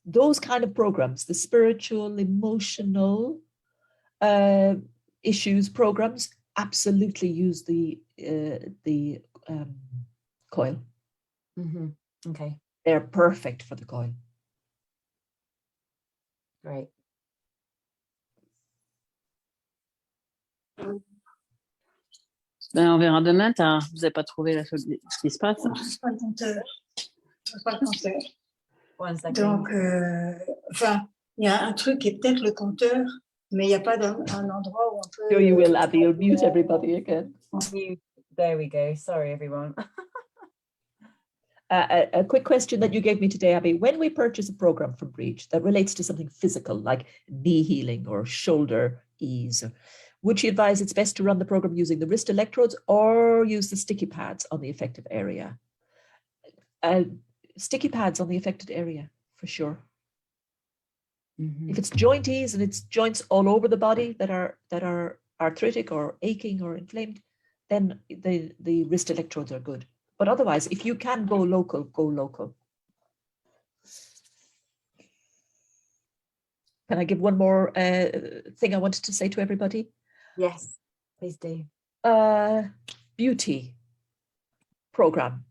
Those kind of programs, the spiritual, emotional issues programs, absolutely use the coil. Mm-hmm. Okay. They're perfect for the coil. Great. Ben, on verra demain. Vous n'avez pas trouvé ce qui se passe? Pas le compteur. Pas le compteur. One second. Donc, enfin, il y a un truc qui est peut-être le compteur, mais il n'y a pas un endroit où on peut. Sure you will, Abbey. You'll mute everybody again. There we go. Sorry, everyone. A quick question that you gave me today, Abbey. When we purchase a program from Brid that relates to something physical, like knee healing or shoulder ease, would you advise it's best to run the program using the wrist electrodes or use the sticky pads on the affected area? Sticky pads on the affected area, for sure. If it's joint ease and it's joints all over the body that are arthritic or aching or inflamed, then the wrist electrodes are good. But otherwise, if you can go local, go local. Can I give one more thing I wanted to say to everybody? Yes, please do. Beauty program.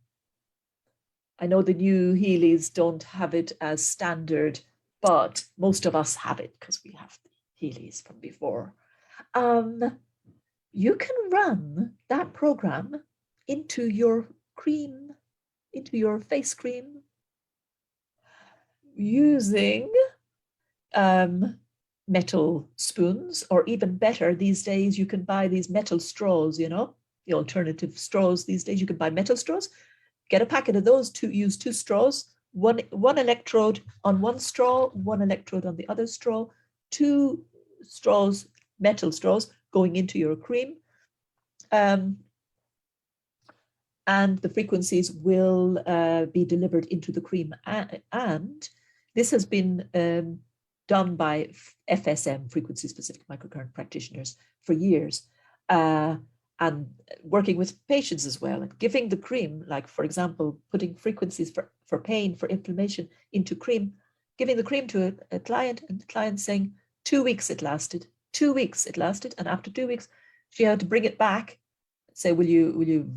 I know the new Healys don't have it as standard, but most of us have it because we have the Healys from before. You can run that program into your cream, into your face cream, using metal spoons, or even better, these days you can buy these metal straws, you know, the alternative straws these days. You can buy metal straws, get a packet of those, use 2 straws, one electrode on one straw, one electrode on the other straw, 2 straws, metal straws, going into your cream. And the frequencies will be delivered into the cream. And this has been done by FSM, frequency-specific microcurrent practitioners, for years, and working with patients as well, and giving the cream, like, for example, putting frequencies for pain, for inflammation into cream, giving the cream to a client, and the client saying 2 weeks it lasted, 2 weeks it lasted, and after 2 weeks, she had to bring it back, say, will you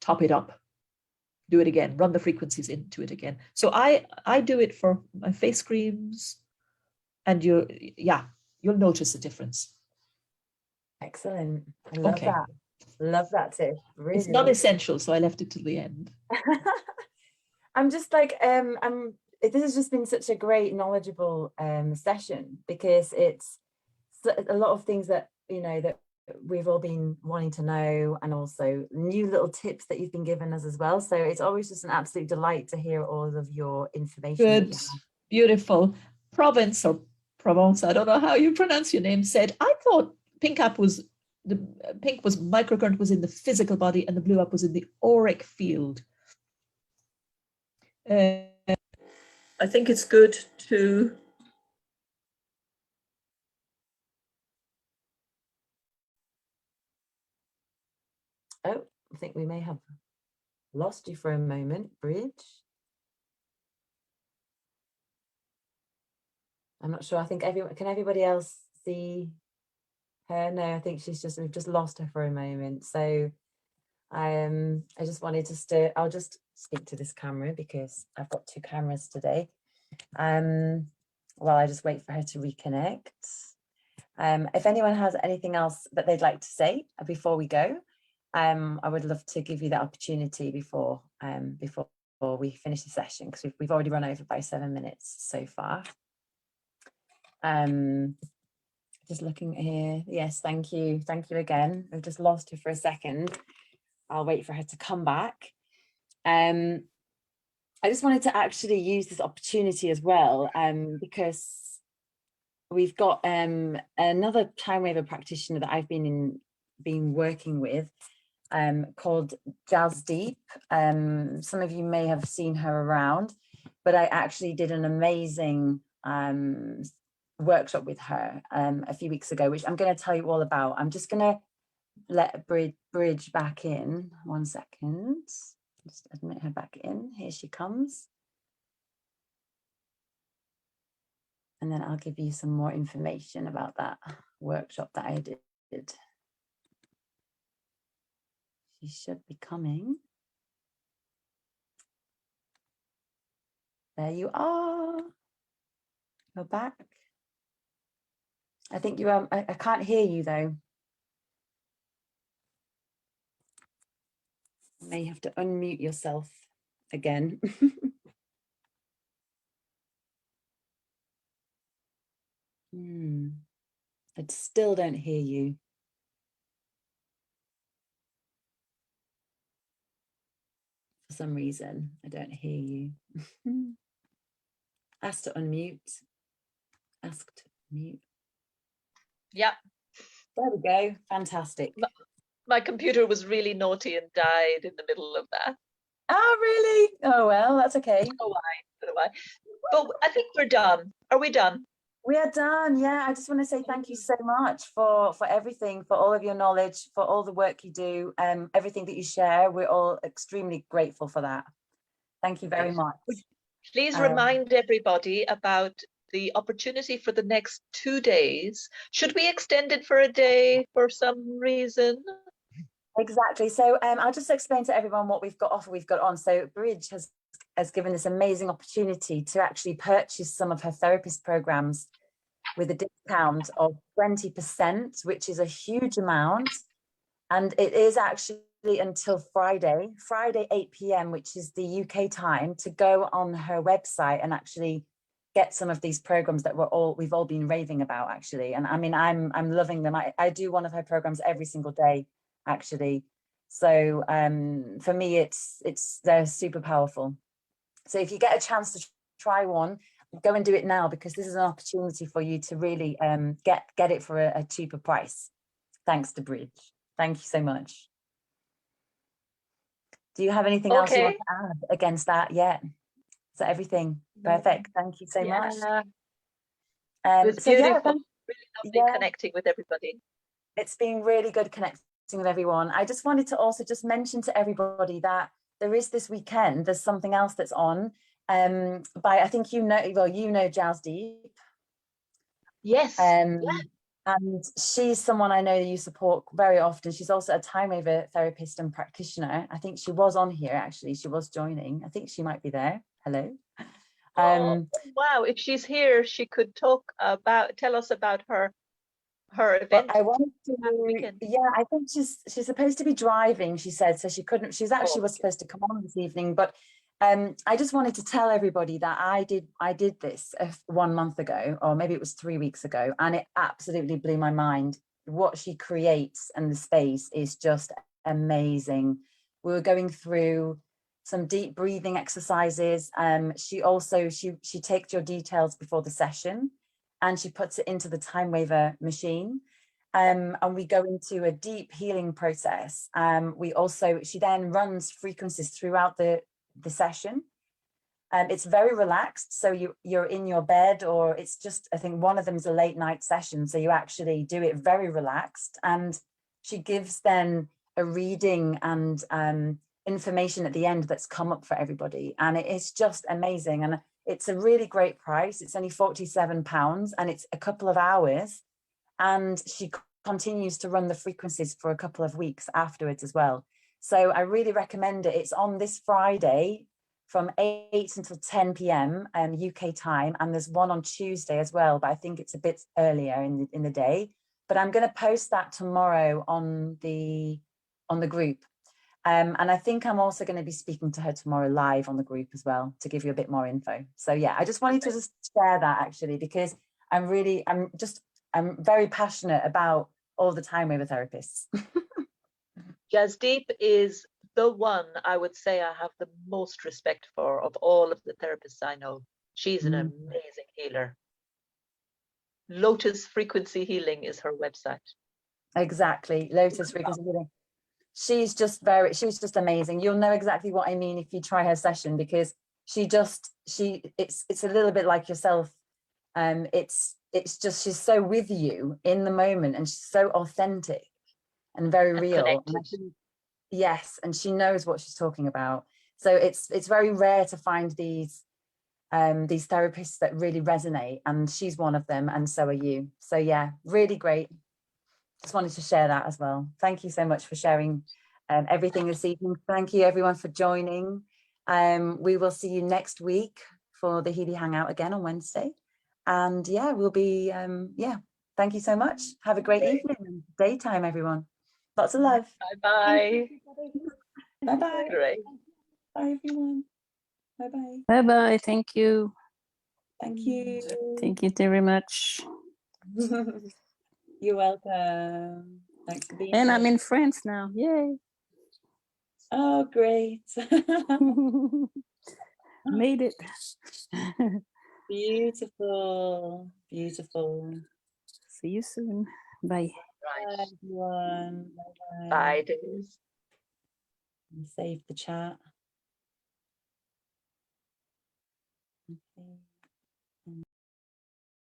top it up, do it again, run the frequencies into it again. So I do it for my face creams, and you'll notice a difference. Excellent. I love Okay. that. Love that tip. Really. It's non-essential, so I left it till the end. I'm just like, this has just been such a great, knowledgeable session, because it's a lot of things that, you know, that we've all been wanting to know, and also new little tips that you've been giving us as well. So it's always just an absolute delight to hear all of your information. Good, beautiful. Provence, I don't know how you pronounce your name, said, I thought pink was microcurrent was in the physical body and the blue up was in the auric field. I think it's good to Oh, I think we may have lost you for a moment, Brid. I'm not sure. I think everybody else see her? No, I think we've just lost her for a moment. So I just wanted to I'll just speak to this camera because I've got 2 cameras today. While I just wait for her to reconnect. If anyone has anything else that they'd like to say before we go, I would love to give you that opportunity before we finish the session, because we've already run over by 7 minutes so far. Just looking here. Yes, thank you again. I've just lost her for a second. I'll wait for her to come back. I just wanted to actually use this opportunity as well, because we've got another time waiver practitioner that I've been working with, called Jazz Deep. Some of you may have seen her around, but I actually did an amazing workshop with her a few weeks ago, which I'm going to tell you all about. I'm just going to let Bridge back in. 1 second. Just admit her back in. Here she comes. And then I'll give you some more information about that workshop that I did. She should be coming. There you are. You're back. I think you are. I can't hear you though. You may have to unmute yourself again. I still don't hear you. For some reason. I don't hear you. Ask to unmute. Ask to mute. Yeah. There we go. Fantastic. My computer was really naughty and died in the middle of that. Oh, really? Oh, well, that's okay. Oh, don't know why. But I think we're done. Are we done? We are done. Yeah, I just want to say thank you so much for everything, for all of your knowledge, for all the work you do, everything that you share. We're all extremely grateful for that. Thank you very much. Please remind everybody about the opportunity for the next 2 days. Should we extend it for a day for some reason? Exactly. So I'll just explain to everyone what we've got on. So Brid has given this amazing opportunity to actually purchase some of her therapist programs with a discount of 20%, which is a huge amount. And it is actually until Friday 8 p.m., which is the UK time, to go on her website and actually get some of these programs that we've all been raving about, actually. And I mean, I'm loving them. I do one of her programs every single day, actually. So for me, they're super powerful. So if you get a chance to try one, go and do it now, because this is an opportunity for you to really get it for a cheaper price. Thanks to Brid. Thank you so much. Do you have anything else you want to add against that yet? Is that everything? Perfect. Thank you so much. It was beautiful. Really lovely yeah, connecting with everybody. It's been really good connecting with everyone. I just wanted to also just mention to everybody that there is this weekend, there's something else that's on by, I think you know Jasdeep. Yes. And she's someone I know that you support very often. She's also a time waiver therapist and practitioner. I think she was on here, actually. She was joining. I think she might be there. Hello. Wow, if she's here, she could tell us about her event. I wanted to, yeah, I think she's supposed to be driving, she said, so she couldn't. She's actually was supposed to come on this evening, but I just wanted to tell everybody that I did this 1 month ago, or maybe it was 3 weeks ago, and it absolutely blew my mind. What she creates and the space is just amazing. We were going through some deep breathing exercises. She takes your details before the session and she puts it into the time waiver machine. And we go into a deep healing process. She then runs frequencies throughout the session. It's very relaxed. So you're in your bed, or it's just, I think one of them is a late night session. So you actually do it very relaxed. And she gives then a reading and information at the end that's come up for everybody. And it is just amazing. And it's a really great price. It's only £47 and it's a couple of hours. And she continues to run the frequencies for a couple of weeks afterwards as well. So I really recommend it. It's on this Friday from 8 until 10 p.m. UK time. And there's one on Tuesday as well, but I think it's a bit earlier in the day. But I'm going to post that tomorrow on the group. And I think I'm also going to be speaking to her tomorrow live on the group as well to give you a bit more info. So yeah, I just wanted to just share that actually, because I'm very passionate about all the time waiver therapists. Jasdeep is the one I would say I have the most respect for of all of the therapists I know. She's an amazing healer. Lotus Frequency Healing is her website. Exactly, Lotus Frequency Healing. She's just amazing. You'll know exactly what I mean if you try her session, because it's a little bit like yourself. It's just, she's so with you in the moment, and she's so authentic and very real. And yes, and she knows what she's talking about. So it's very rare to find these therapists that really resonate, and she's one of them, and so are you. So yeah, really great. Just wanted to share that as well. Thank you so much for sharing everything this evening. Thank you everyone for joining. We will see you next week for the Healy Hangout again on Wednesday. And yeah, we'll be, thank you so much. Have a great evening and daytime, everyone. Lots of love. Bye-bye. Bye-bye. Great. Bye, everyone. Bye-bye. Bye-bye. Thank you. Thank you. Thank you very much. You're welcome. Thanks for being And here. I'm in France now. Yay. Oh, great. Made it. Beautiful, beautiful. See you soon. Bye. Bye, everyone. Bye, Denise. Save the chat.